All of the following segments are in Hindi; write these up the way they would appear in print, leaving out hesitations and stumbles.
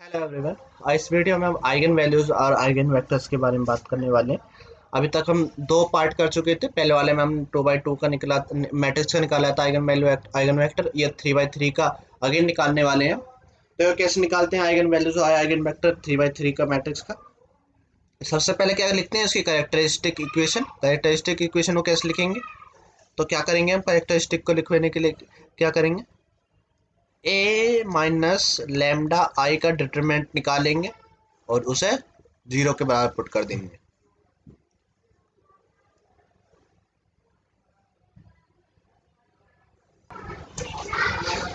Hello everyone. इस वीडियो में हम आइगन वैल्यूज और आइगन वेक्टर्स के बारे में बात करने वाले हैं। अभी तक हम दो पार्ट कर चुके थे। पहले वाले में हम 2x2 का निकला मैट्रिक्स का निकाला था आइगन वैल्यू आइगन वेक्टर। ये 3x3 का अगेन निकालने वाले हैं। तो ये कैसे निकालते हैं आइगन वैल्यूज और आइगन वेक्टर 3x3 का मैट्रिक्स का। सबसे पहले क्या लिखते हैं, उसकी कैरेक्टरिस्टिक इक्वेशन को कैसे लिखेंगे। तो क्या करेंगे, हम कैरेक्टरिस्टिक को लिखने के लिए क्या करेंगे, ए माइनस लैम्डा आई का डिटरमिनेंट निकालेंगे और उसे जीरो के बराबर पुट कर देंगे।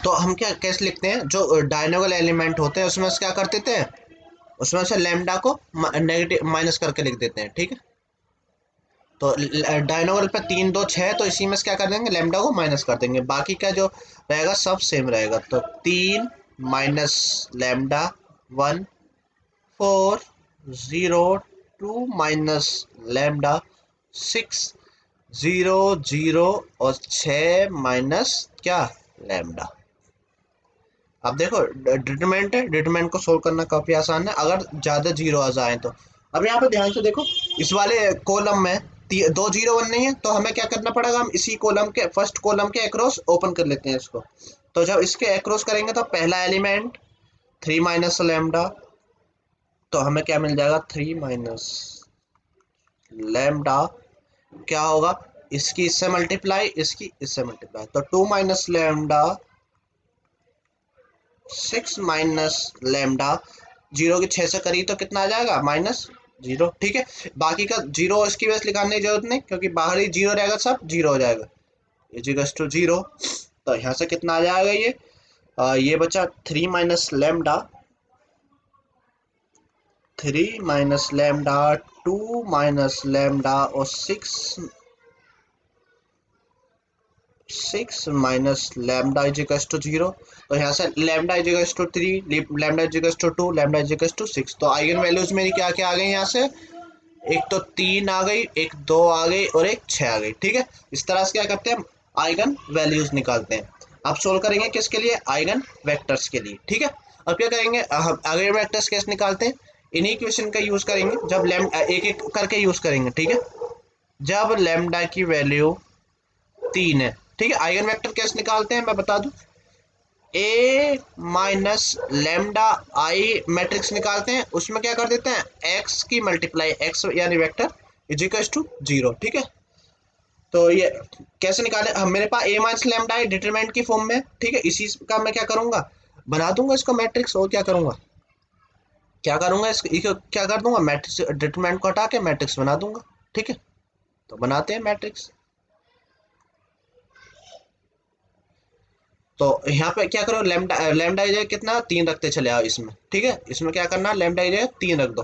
तो हम क्या कैसे लिखते हैं, जो डायनोगल एलिमेंट होते हैं उसमें से क्या कर देते हैं, उसमें से लैम्डा को नेगेटिव माइनस करके लिख देते हैं। ठीक है, तो डायनोगल पे 3 2 6, तो इसी में से क्या कर देंगे, लैम्डा को माइनस कर देंगे। बाकी का जो रहेगा सब सेम रहेगा। तो 3 - λ1 4 0 2 - λ 6 0 0 और 6 - क्या, लैम्डा। अब देखो डिटरमिनेंट है, डिटरमिनेंट को सोल्व करना काफी आसान है अगर ज्यादा जीरो आ जाए तो। अब यहाँ पे ध्यान से देखो, इस वाले कॉलम में दो जीरो वन नहीं है, तो हमें क्या करना पड़ेगा, हम इसी कॉलम के फर्स्ट कॉलम के अक्रॉस ओपन कर लेते हैं इसको। तो जब इसके अक्रॉस करेंगे तो पहला एलिमेंट 3 - लैम्डा, तो हमें क्या मिल जाएगा, 3 - लैम्डा। क्या होगा, इसकी इससे मल्टीप्लाई, इसकी इससे मल्टीप्लाई, तो 2 - लैम्डा 6 - लैम्डा। जीरो की 6 से करी तो कितना आ जाएगा, -0। ठीक है, बाकी का जीरो इसकी वजह से लिखाने की जरूरत नहीं, क्योंकि बाहर ही जीरो रहेगा, सब जीरो हो जाएगा। Equals to zero. तो यहाँ से कितना आ जाएगा ये, ये बचा 3 - लैम्डा, 3 - लैम्डा, 2 - लैम्डा और 6 - लैम्डा इजिकल्स टू 0। तो यहाँ से lambda equals to 3, lambda equals to 2, lambda equals to 6। तो आइगन वैल्यूज मेरी क्या क्या आ गई यहाँ से, एक तो 3 आ गई, एक 2 आ गई और एक 6 आ गई। ठीक है, इस तरह से क्या करते हैं, हम आइगन वैल्यूज निकालते हैं। अब सोल्व करेंगे किसके लिए, आइगन वेक्टर्स के लिए। ठीक है, अब क्या करेंगे, हम आइगन वेक्टर्स कैसे निकालते हैं, इन्हीं इक्वेशन का यूज करेंगे। जब लैम्डा एक एक करके यूज करेंगे। ठीक है, जब लैम्डा की वैल्यू 3 है। ठीक है, आइगन वेक्टर कैसे निकालते हैं मैं बता दूं, ए माइनस लेमडा आई मैट्रिक्स निकालते हैं, उसमें क्या कर देते हैं, एक्स की मल्टीप्लाई, एक्स यानी वेक्टर इजिकल्स टू 0। ठीक है, तो ये कैसे निकाले, हम मेरे पास ए माइनस लेमडा आई डिटरमिनेंट की फॉर्म में। ठीक है, इसी का मैं क्या करूंगा, बना दूंगा इसको मैट्रिक्स। और क्या करूंगा इसको क्या कर दूंगा, मैट्रिक्स डिटरमिनेंट को हटा के मैट्रिक्स बना दूंगा। ठीक है, तो बनाते हैं मैट्रिक्स। तो यहाँ पे क्या करो, लेमडा लेमडा की जगह कितना 3 रखते चले आओ इसमें। ठीक है, इसमें क्या करना, लेमडा की जगह 3 रख दो।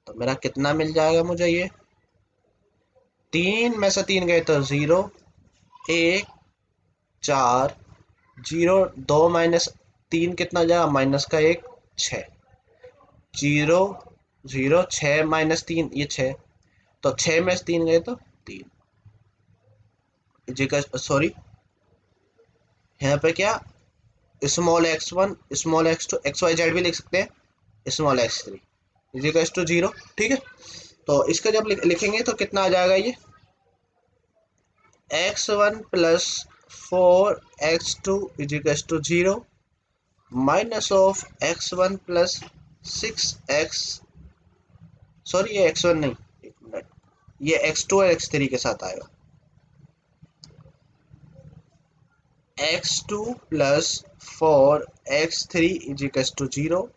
तो मेरा कितना मिल जाएगा मुझे, ये 3 में से 3 गए तो 0 1 4 0, 2 - 3 कितना जाएगा, माइनस का 1 6 0 0 6 - 3 ये 6। तो 6 में से 3 गए तो 3 जी का सॉरी, यहाँ पे क्या, small x1 small x2 XYZ भी लिख सकते हैं, स्मॉल x3 इजिकल्स टू 0। ठीक है, तो इसका जब लिखेंगे तो कितना आ जाएगा, ये x1 plus 4 x2 equals to 0 minus of x1 plus 6 x, sorry ये x1 नहीं, एक मिनट, ये x2 और x3 के साथ आएगा, x2 plus 4 x3 इजिकल्स to 0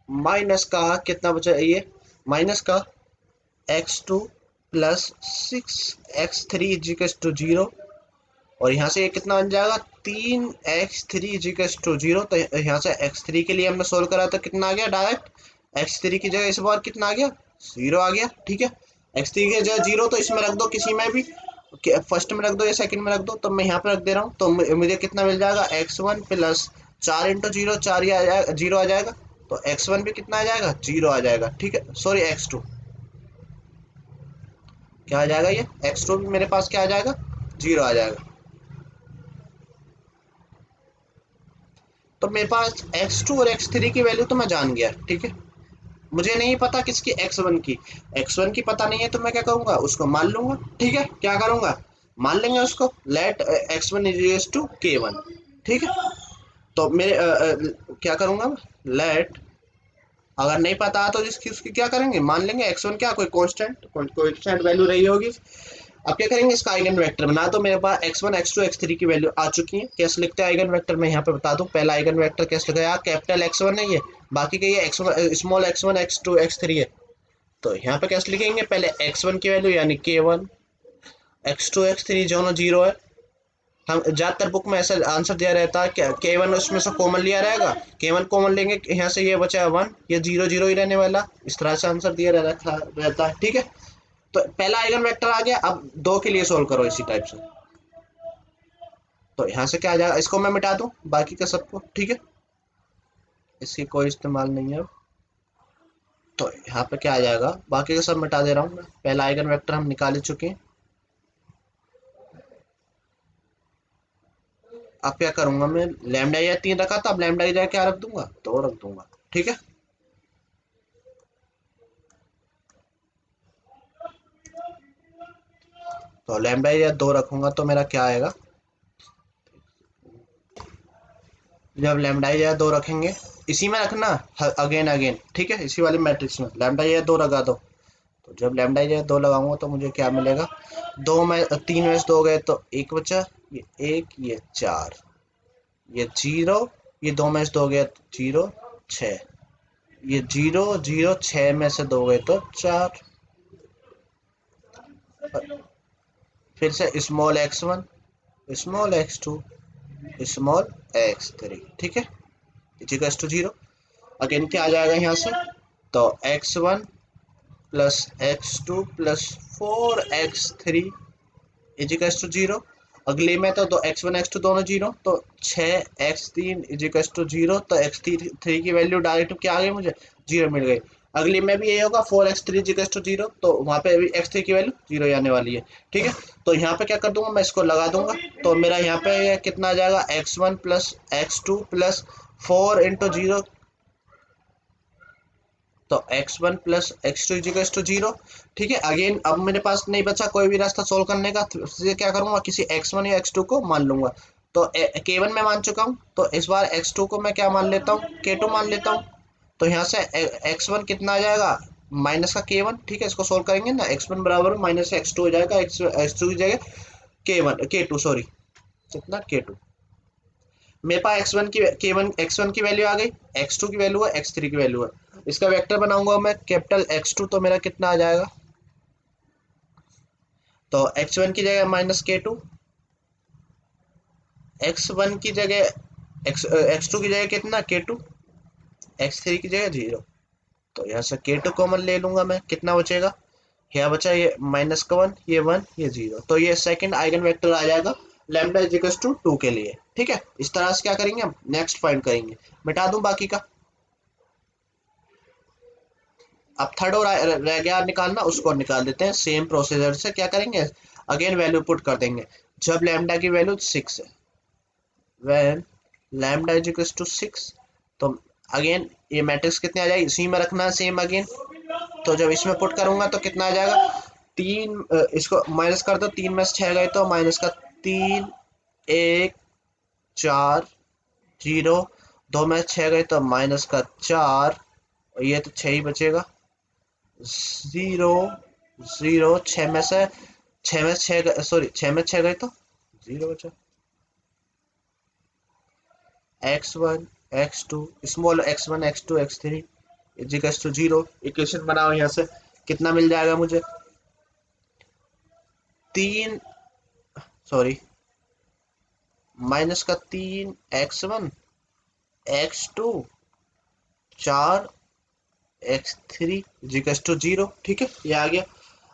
minus का कितना बचा, ये माइनस का x2 प्लस 6 x3 इजिकल्स टू 0। और यहाँ से ये कितना बन जाएगा, 3 x3 इजिकल्स टू 0। तो यहाँ से x3 के लिए हमने सोल्व करा तो कितना आ गया, डायरेक्ट x3 की जगह इस बार कितना आ गया, 0 आ गया। ठीक है, x3 की जगह 0 तो इसमें रख दो, किसी में भी, फर्स्ट में रख दो या सेकंड में रख दो। तो मैं यहाँ पे रख दे रहा हूँ, तो मुझे कितना मिल जाएगा, x1 प्लस 4 × 0 4 ही आ जाएगा, 0 आ जाएगा। तो x1 भी कितना आ जाएगा, 0 आ जाएगा। ठीक है, सॉरी x2 क्या आ जाएगा, ये x2 भी मेरे पास क्या आ जाएगा, 0 आ जाएगा। तो मेरे पास x2 और x3 की वैल्यू तो मैं जान गया, ठीक है। मुझे नहीं पता किसकी, x1 की। x1 की पता नहीं है तो मैं क्या करूंगा, उसको मान लूंगा, ठीक है। क्या करूंगा, मान लेंगे उसको, late x1 is to k1, ठीक है। तो मेरे क्या करूंगा, लेट, अगर नहीं पता तो इसकी उसकी क्या करेंगे, मान लेंगे x1 क्या, कोई कांस्टेंट वैल्यू रही होगी। अब क्या करेंगे, इसका आइगन वेक्टर बना दो। मेरे पास x1 x2 x3 की वैल्यू आ चुकी है। कैसे लिखते हैं आइगन वेक्टर, मैं यहाँ पे बता दूं। पहला आइगन वेक्टर कैसे लिखा है, कैपिटल x1 है ये, बाकी के ये x1 small x1 x2 x3 है। तो यहाँ पे कैसे लिखेंगे, पहले x1 की वैल्यू यानी k1, x2 x3 दोनों जीरो है। हम ज्यादातर बुक में ऐसा आंसर दिया रहता है, क्या k1 उसमें से कॉमन लिया रहेगा, k1 कॉमन लेंगे, यहाँ से ये बचा है 1, ये जीरो जीरो ही रहने वाला, इस तरह से आंसर दिया रहता है, ठीक है। तो पहला आइगन वेक्टर आ गया। अब दो के लिए सोल्व करो इसी टाइप से। तो यहाँ से क्या आ जाएगा, इसको मैं मिटा दूं बाकी का सबको, ठीक है, इसकी कोई इस्तेमाल नहीं है अब। तो यहाँ पे क्या आ जाएगा, बाकी का सब मिटा दे रहा हूँ मैं। पहला आइगन वेक्टर हम निकाल ही चुके हैं। अब क्या करूंगा मैं, लैम्डा या 3 रखा था, अब लैम्डा की जगह क्या रख दूंगा, 2 रख दूंगा, ठीक है। तो लैम्डा या 2 रखूंगा तो मेरा क्या आएगा, जब लैम्डा या 2 रखेंगे, इसी में रखना, अगेन अगेन, ठीक है, इसी वाली मैट्रिक्स में लैम्डा या 2 लगा दो। तो जब लैम्डा या 2 लगाऊंगा तो मुझे क्या मिलेगा, 3 में से 2 गए तो एक बचा, ये 1 ये 4, ये 0, ये 2 में से 2 गया तो 0 6, ये 0 0 6 में से 2 गए तो 4। फिर से small x1 small x2 small x3, ठीक है, इजिकल्स टू 0। अगेन क्या आ जाएगा यहाँ से, तो x1 plus x2 plus 4x3 इजिकल्स to 0। अगले में तो x1 x2 दोनों जीरो, तो 6x3 इजिकल्स टू 0। तो x3 की वैल्यू डायरेक्ट क्या आ गई मुझे, 0 मिल गई। अगले में भी ये होगा 4x3 इजिकल्स टू 0, तो वहाँ पे भी x3 की वैल्यू 0 आने वाली है, ठीक है। तो यहाँ पे क्या कर दूंगा, मैं इसको लगा दूंगा। तो मेरा यहाँ पे कितना आ जाएगा, x1 plus x2 plus 4 into 0, तो x1 plus x2 equals to 0, ठीक है। अगेन अब मेरे पास नहीं बचा कोई भी रास्ता सोल्व करने का, तो इसलिए क्या करूंगा, किसी x1 या x2 को मान लूंगा। तो k1 में मान चुका हूँ, तो इस बार x2 को मैं क्या मान लेता हूँ, k2 मान लेता हूँ। तो यहाँ से x1 कितना आ जाएगा, माइनस का k1, ठीक है, इसको सोल्व करेंगे ना, x1 बराबर माइनस x2 हो जाएगा, x2 की जगह k2 सॉरी, कितना k2। मेरे पास x1 की वैल्यू आ गई, x2 की वैल्यू है, x3 की वैल्यू है। इसका वेक्टर बनाऊंगा मैं कैपिटल x2, तो मेरा कितना आ जाएगा, तो x1 की जगह माइनस k2, x1 की जगह x2 की जगह कितना k2, x3 की जगह 0। तो यहाँ से k2 कॉमन ले लूंगा मैं, कितना बचेगा, यहाँ बचा ये माइनस का 1, ये 1 ये 0। तो ये सेकंड आइगन वेक्टर आ जाएगा लैम्डा इजिकल्स टू 2 के लिए, ठीक है। इस तरह से क्या करेंगे हम, नेक्स्ट फाइंड करेंगे। मिटा दूं बाकी का। अब थर्ड और रह गया निकालना, उसको निकाल देते हैं सेम प्रोसीजर से। क्या करेंगे, अगेन वैल्यू पुट कर देंगे। जब लैम्डा की वैल्यू 6 है, when lambda is equals to 6, तो अगेन ये मैट्रिक्स कितने आ जाएगी, इसी में रखना है सेम अगेन। तो जब इसमें पुट करूंगा तो कितना आ जाएगा, 3, इसको माइनस कर दो, 3 में से 6 गए तो माइनस का 3 1 4 0, 2 में से 6 गए तो माइनस का 4, और ये तो 6 ही बचेगा, 0 0 6 में 6 सॉरी 6 में 6 गए तो 0 बचा। x1 x2 small x1 x2 x3 इजिकल्स to 0। Equation बनाओ, यहाँ से कितना मिल जाएगा मुझे, 3 सॉरी माइनस का 3 x1 x2 4 x3 इजिकल्स टू 0, ठीक है, ये आ गया।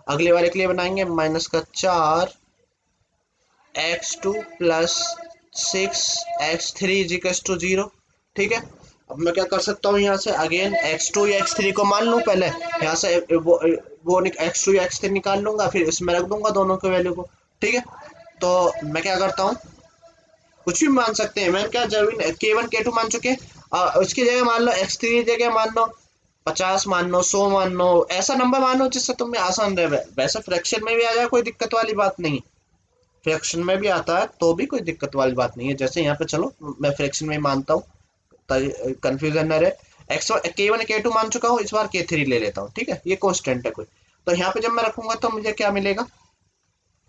अगले वाले के लिए बनाएंगे, माइनस का 4 x2 प्लस 6 x3 इजिकल्स टू 0, ठीक है। अब मैं क्या कर सकता हूँ, यहाँ से अगेन x2 या x3 को मान लूँ पहले, यहाँ से वो x2 या x3 निकाल लूंगा, फिर इसमें रख दूंगा दोनों के वैल्यू को, ठीक है। तो मैं क्या करता हूँ, कुछ भी मान सकते हैं, मैंने क्या जरूरी K1 K2 मान चुके हैं। उसकी जगह मान लो x3 की जगह मान लो 50 मान लो 100 मान लो, ऐसा नंबर मान लो जिससे तुम्हें आसान रहे। वैसे फ्रैक्शन में भी आ जाए कोई दिक्कत वाली बात नहीं है, फ्रैक्शन में भी आता है तो भी कोई दिक्कत वाली बात नहीं है। जैसे यहाँ पे चलो मैं फ्रैक्शन में ही मानता हूँ, कंफ्यूजन न रहे। एक्स K1 K2 मान चुका हूँ, इस बार K3 ले लेता हूँ, ठीक है, ये कॉन्स्टेंट है कोई। तो यहाँ पे जब मैं रखूंगा तो मुझे क्या मिलेगा,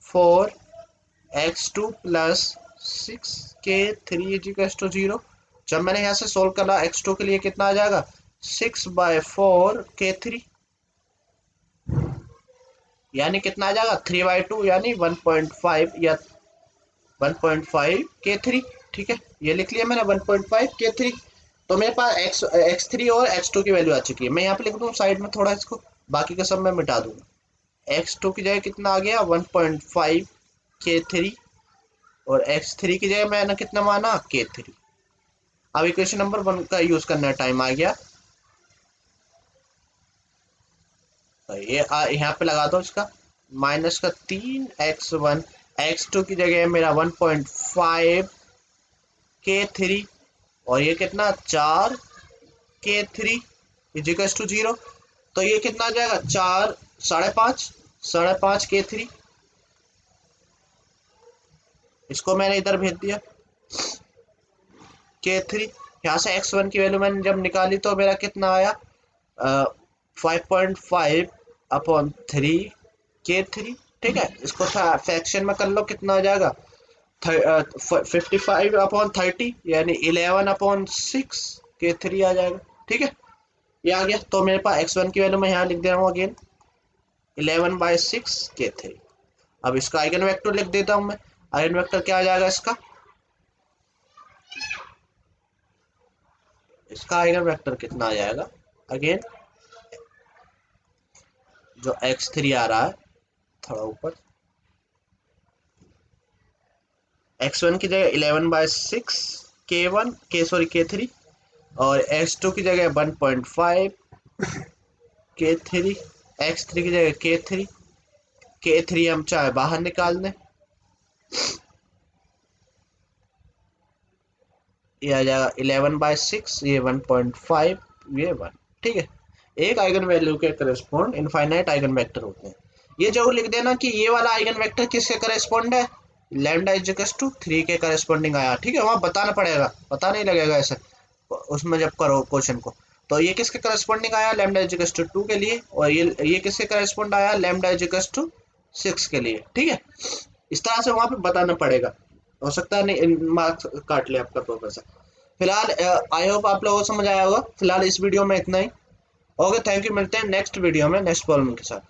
4x2 प्लस 6K3 = 0। जब मैंने यहाँ से सोल्व करा x2 के लिए कितना आ जाएगा, 6/4 K3, यानी कितना आ जाएगा 3/2 यानी 1.5 या 1.5 K3। ठीक है, ये लिख लिया मैंने 1.5 K3। तो मेरे पास x3 और x2 की वैल्यू आ चुकी है। मैं यहाँ पे लिख दूँ साइड में थोड़ा इसको, बाकी का सब मैं मिटा दूंगा। x2 की जगह कितना आ गया 1.5 K3 और x3 की जगह मैंने कितना माना K3। अब इक्वेशन नंबर 1 का यूज करना टाइम आ गया, तो ये यहाँ पे लगा दो इसका माइनस का 3x1, x2 की जगह मेरा 1.5 K3 और ये कितना 4 K3 = 0। तो ये कितना आ जाएगा 4 5.5 K3। इसको मैंने इधर भेज दिया K3। यहाँ से x1 की वैल्यू मैंने जब निकाली तो मेरा कितना आया 5.5/3 K3। ठीक है, इसको फ्रैक्शन में कर लो, कितना आ जाएगा 55/30 यानी 11/6 K3 आ जाएगा। ठीक है, ये आ गया। तो मेरे पास x1 की वैल्यू मैं यहाँ लिख दे रहा हूँ अगेन 11/6 K3। अब इसका आइगन वेक्टर लिख देता हूँ मैं। आइगन वेक्टर क्या आ जाएगा इसका, आइगन वेक्टर कितना आ जाएगा अगेन, जो x3 आ रहा है थोड़ा ऊपर, x1 की जगह 11/6 K3 और x2 की जगह 1.5 K3, x3 की जगह K3 हम चाहे बाहर निकाल दें, ये आ जाएगा 11/6, ये 1.5, ये 1। ठीक है, एक आइगन वैल्यू के करस्पॉन्ड इनफाइनाइट आइगन वेक्टर होते हैं। ये जरूर लिख देना कि ये वाला आइगन वेक्टर किसके करस्पॉन्ड है, λ = 3 के करस्पॉन्डिंग आया। ठीक है, वहां बताना पड़ेगा, पता नहीं लगेगा ऐसे उसमें जब करो क्वेश्चन को। तो ये किसके करस्पॉन्डिंग आया λ = 2 के लिए, और ये किसके करस्पॉन्ड आया λ = 6 के लिए। ठीक है, इस तरह से वहां पे बताना पड़ेगा, हो सकता है नहीं मार्क्स काट ले आपका प्रोफेसर। फिलहाल आई होप आप लोगों को समझ आया होगा। फिलहाल इस वीडियो में इतना ही। ओके, थैंक यू, मिलते हैं नेक्स्ट वीडियो में नेक्स्ट प्रॉब्लम के साथ।